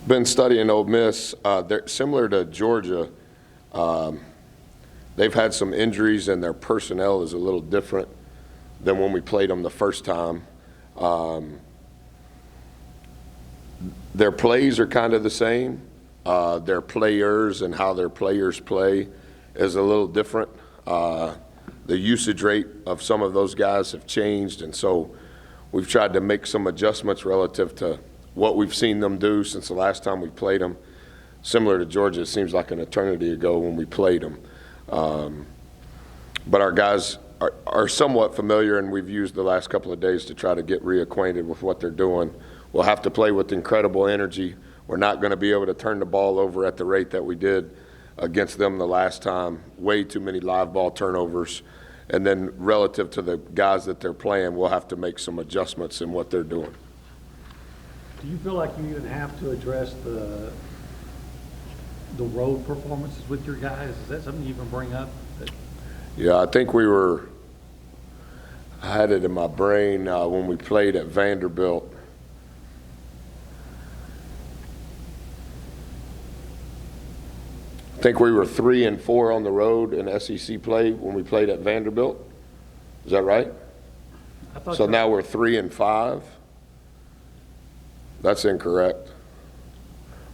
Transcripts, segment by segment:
Been studying Ole Miss. They're similar to Georgia. They've had some injuries, and their personnel is a little different than when we played them the first time. Their plays are kind of the same. Their players and how their players play is a little different. The usage rate of some of those guys have changed, and so we've tried to make some adjustments relative to what we've seen them do since the last time we played them. Similar to Georgia, it seems like an eternity ago when we played them. But our guys are somewhat familiar, and we've used the last couple of days to try to get reacquainted with what they're doing. We'll have to play with incredible energy. We're not going to be able to turn the ball over at the rate that we did against them the last time. Way too many live ball turnovers. And then relative to the guys that they're playing, we'll have to make some adjustments in what they're doing. Do you feel like you even have to address the road performances with your guys? Is that something you can bring up? Yeah, I think I had it in my brain when we played at Vanderbilt. I think we were 3-4 on the road in SEC play when we played at Vanderbilt. Is that right? So now we're 3-5. That's incorrect.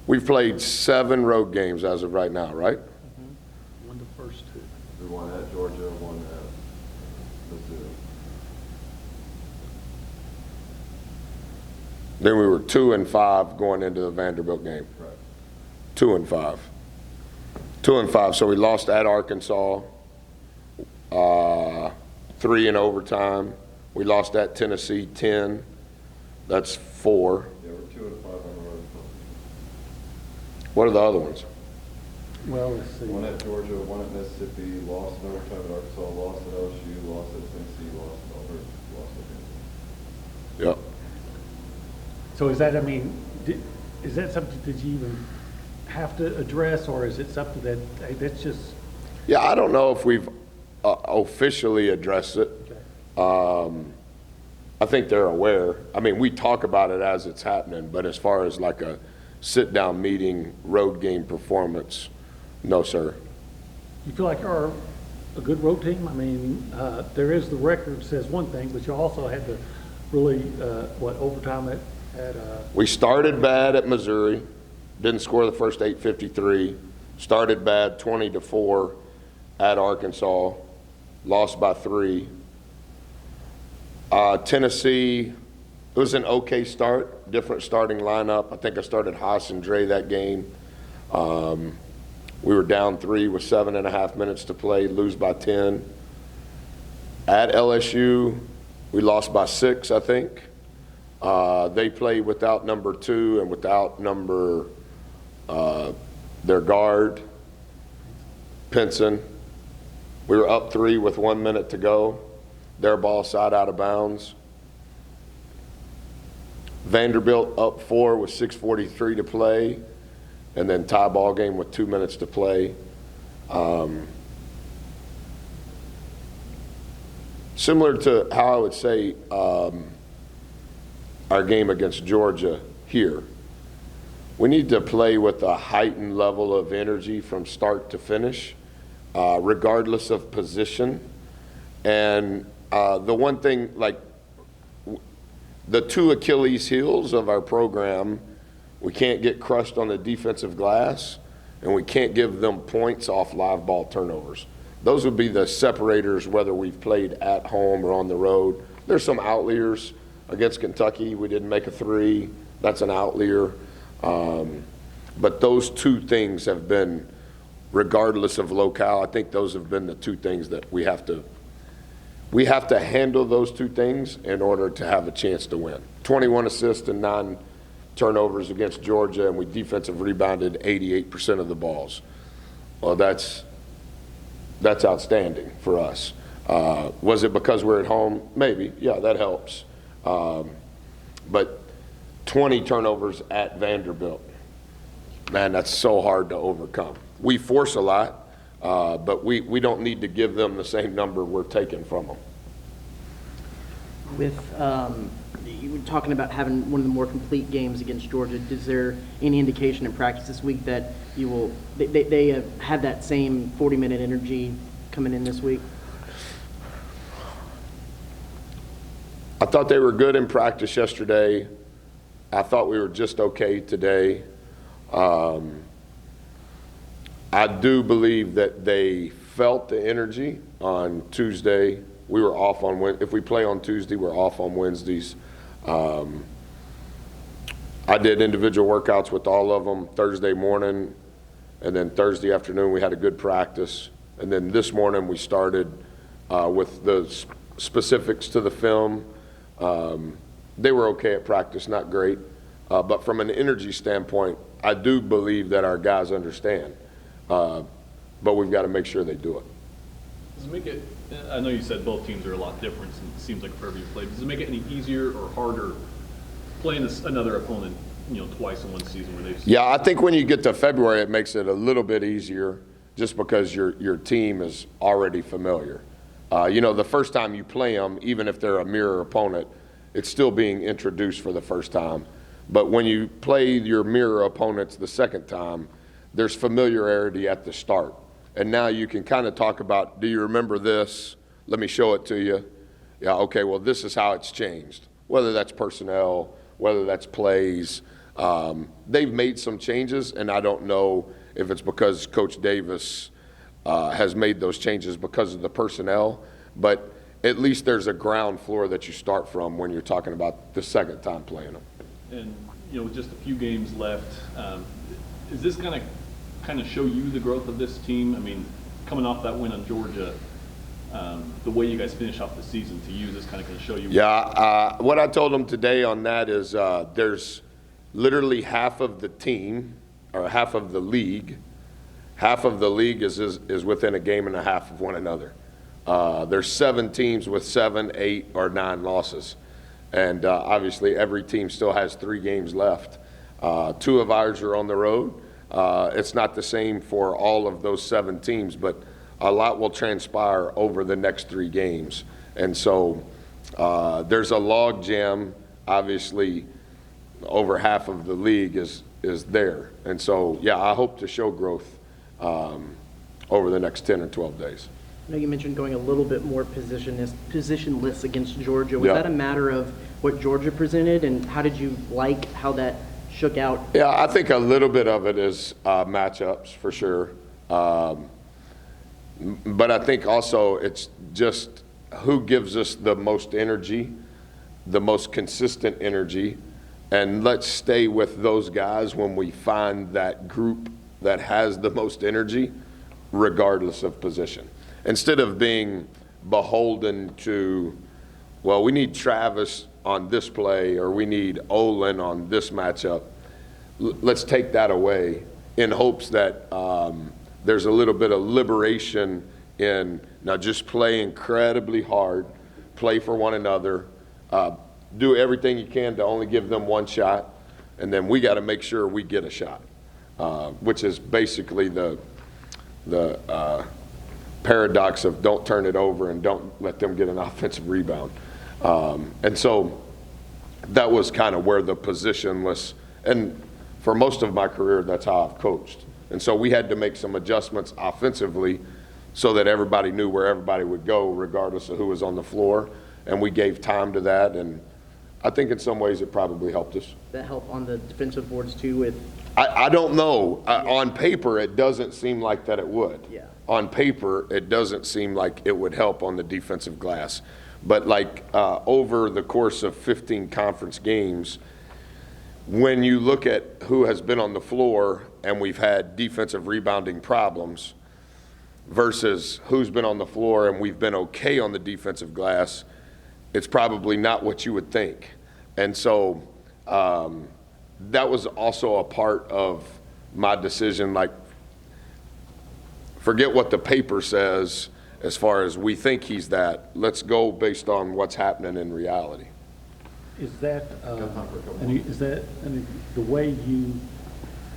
We've played 7 road games as of right now, right? Mm-hmm. Won the first 2. We won at Georgia, one at Mizzou. Then we were 2-5 going into the Vanderbilt game. Right. 2-5. 2-5. So we lost at Arkansas, 3 in overtime. We lost at Tennessee 10. That's 4. Yeah, we're 2-5 on the road. What are the other ones? Well, let's see. One at Georgia, one at Mississippi, lost in overtime at Arkansas, lost at LSU, lost at Tennessee, lost at Auburn, lost at Kansas. Yep. So is that, I mean, is that something that you even have to address, or is it something that, hey, that's just? Yeah, I don't know if we've officially addressed it. Okay. I think they're aware. I mean, we talk about it as it's happening, but as far as like a sit-down meeting, road game performance, no, sir. You feel like you're a good road team? I mean, there is the record says one thing, but you also had to really, overtime at We started bad at Missouri, didn't score the first 8:53, started bad 20-4 at Arkansas, lost by 3. Tennessee, it was an okay start, different starting lineup. I think I started Haas and Dre that game. We were down 3 with 7.5 minutes to play, lose by 10. At LSU, we lost by 6, I think. They played without number 2 and without their guard, Pinson. We were up 3 with 1 minute to go. Their ball side out of bounds. Vanderbilt up 4 with 6:43 to play, and then tie ball game with 2 minutes to play. Similar to how I would say our game against Georgia here. We need to play with a heightened level of energy from start to finish, regardless of position. And the one thing, like the 2 Achilles heels of our program, we can't get crushed on the defensive glass, and we can't give them points off live ball turnovers. Those would be the separators, whether we've played at home or on the road. There's some outliers. Against Kentucky, we didn't make a 3. That's an outlier. But those 2 things have been, regardless of locale, I think those have been the 2 things that we have to handle those 2 things in order to have a chance to win. 21 assists and 9 turnovers against Georgia, and we defensive rebounded 88% of the balls. Well, that's outstanding for us. Was it because we're at home? Maybe. Yeah, that helps. But 20 turnovers at Vanderbilt, man, that's so hard to overcome. We force a lot, but we don't need to give them the same number we're taking from them. With, you were talking about having one of the more complete games against Georgia. Is there any indication in practice this week that you will, they have that same 40-minute energy coming in this week? I thought they were good in practice yesterday. I thought we were just okay today. I do believe that they felt the energy on Tuesday. We were off on if we play on Tuesday, we're off on Wednesdays. I did individual workouts with all of them Thursday morning, and then Thursday afternoon we had a good practice. And then this morning we started with the specifics to the film. They were okay at practice, not great. But from an energy standpoint, I do believe that our guys understand. But we've got to make sure they do it. Does it make it, I know you said both teams are a lot different, and it seems like wherever you play, does it make it any easier or harder playing another opponent, twice in one season where they've? Yeah, I think when you get to February, it makes it a little bit easier just because your team is already familiar. The first time you play them, even if they're a mirror opponent, it's still being introduced for the first time. But when you play your mirror opponents the second time, there's familiarity at the start. And now you can kind of talk about, do you remember this? Let me show it to you. Yeah, okay, well, this is how it's changed. Whether that's personnel, whether that's plays. They've made some changes, and I don't know if it's because Coach Davis has made those changes because of the personnel, but at least there's a ground floor that you start from when you're talking about the second time playing them. And, with just a few games left, is this going to kind of show you the growth of this team? I mean, coming off that win on Georgia, the way you guys finish off the season, to you, this kind of going to show you? Yeah, what I told them today on that is there's literally half of the team, or half of the league is within a game and a half of one another. There's 7 teams with 7, 8, or 9 losses. And obviously every team still has 3 games left. 2 of ours are on the road. It's not the same for all of those 7 teams, but a lot will transpire over the next 3 games. And so there's a log jam, obviously, over half of the league is there. And so, yeah, I hope to show growth over the next 10 or 12 days. I know you mentioned going a little bit more positionless against Georgia. Was Yeah. that a matter of what Georgia presented, and how did you like how that shook out? Yeah, I think a little bit of it is matchups for sure. But I think also it's just who gives us the most energy, the most consistent energy, and let's stay with those guys when we find that group that has the most energy, regardless of position. Instead of being beholden to, well, we need Travis on this play or we need Olin on this matchup, let's take that away in hopes that there's a little bit of liberation in now just play incredibly hard, play for one another, do everything you can to only give them one shot, and then we got to make sure we get a shot, which is basically the paradox of don't turn it over and don't let them get an offensive rebound. And so that was kind of where the positionless, and for most of my career, that's how I've coached. And so we had to make some adjustments offensively so that everybody knew where everybody would go regardless of who was on the floor. And we gave time to that. And I think in some ways it probably helped us. That help on the defensive boards too with? I don't know. On paper, it doesn't seem like that it would. Yeah. On paper, it doesn't seem like it would help on the defensive glass. But like over the course of 15 conference games, when you look at who has been on the floor and we've had defensive rebounding problems versus who's been on the floor and we've been okay on the defensive glass, it's probably not what you would think. And so that was also a part of my decision, like, forget what the paper says as far as we think he's that. Let's go based on what's happening in reality. Is that, the way you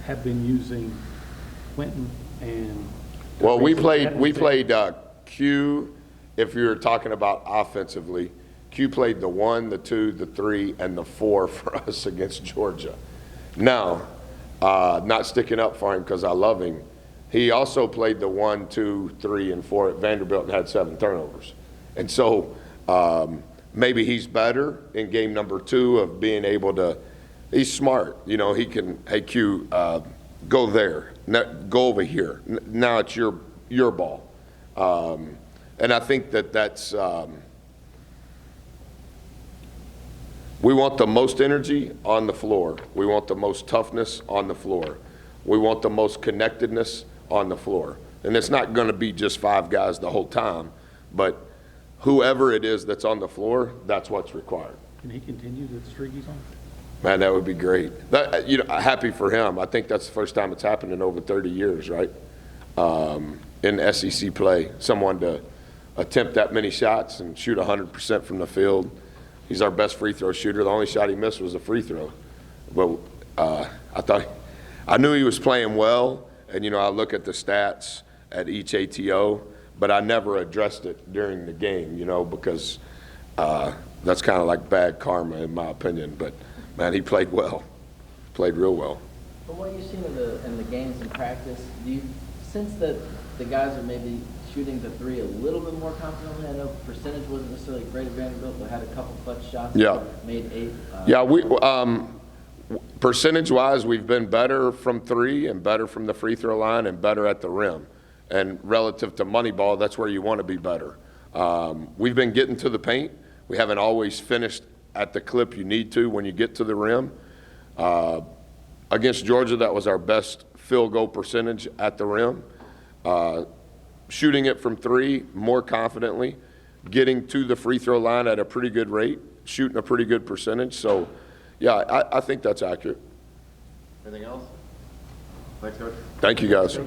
have been using Quentin and? Well, we played Q, if you're talking about offensively, Q played the 1, the 2, the 3, and the 4 for us against Georgia. Now, not sticking up for him because I love him, he also played the 1, 2, 3, and 4 at Vanderbilt and had 7 turnovers. And so maybe he's better in game number 2 of being able to, he's smart. You know, he can, hey, Q, go there, go over here. Now it's your ball. And I think that's, we want the most energy on the floor. We want the most toughness on the floor. We want the most connectedness on the floor. And it's not going to be just 5 guys the whole time, but whoever it is that's on the floor, that's what's required. Can he continue the streak he's on? Man, that would be great. That, you know, happy for him. I think that's the first time it's happened in over 30 years, right? In SEC play, someone to attempt that many shots and shoot 100% from the field. He's our best free throw shooter. The only shot he missed was a free throw. But I knew he was playing well, and, you know, I look at the stats at each ATO, but I never addressed it during the game, you know, because that's kind of like bad karma in my opinion. But, man, he played well, played real well. From what you've seen in the games in practice, do you sense that the guys are maybe shooting the 3 a little bit more confidently? I know percentage wasn't necessarily great at Vanderbilt, but had a couple clutch shots. Yeah. Made 8. Yeah, we percentage-wise, we've been better from 3 and better from the free throw line and better at the rim. And relative to money ball, that's where you want to be better. We've been getting to the paint. We haven't always finished at the clip you need to when you get to the rim. Against Georgia, that was our best field goal percentage at the rim. Shooting it from 3 more confidently, getting to the free throw line at a pretty good rate, shooting a pretty good percentage. So, yeah, I think that's accurate. Anything else? Thanks, Coach. Thank you, guys.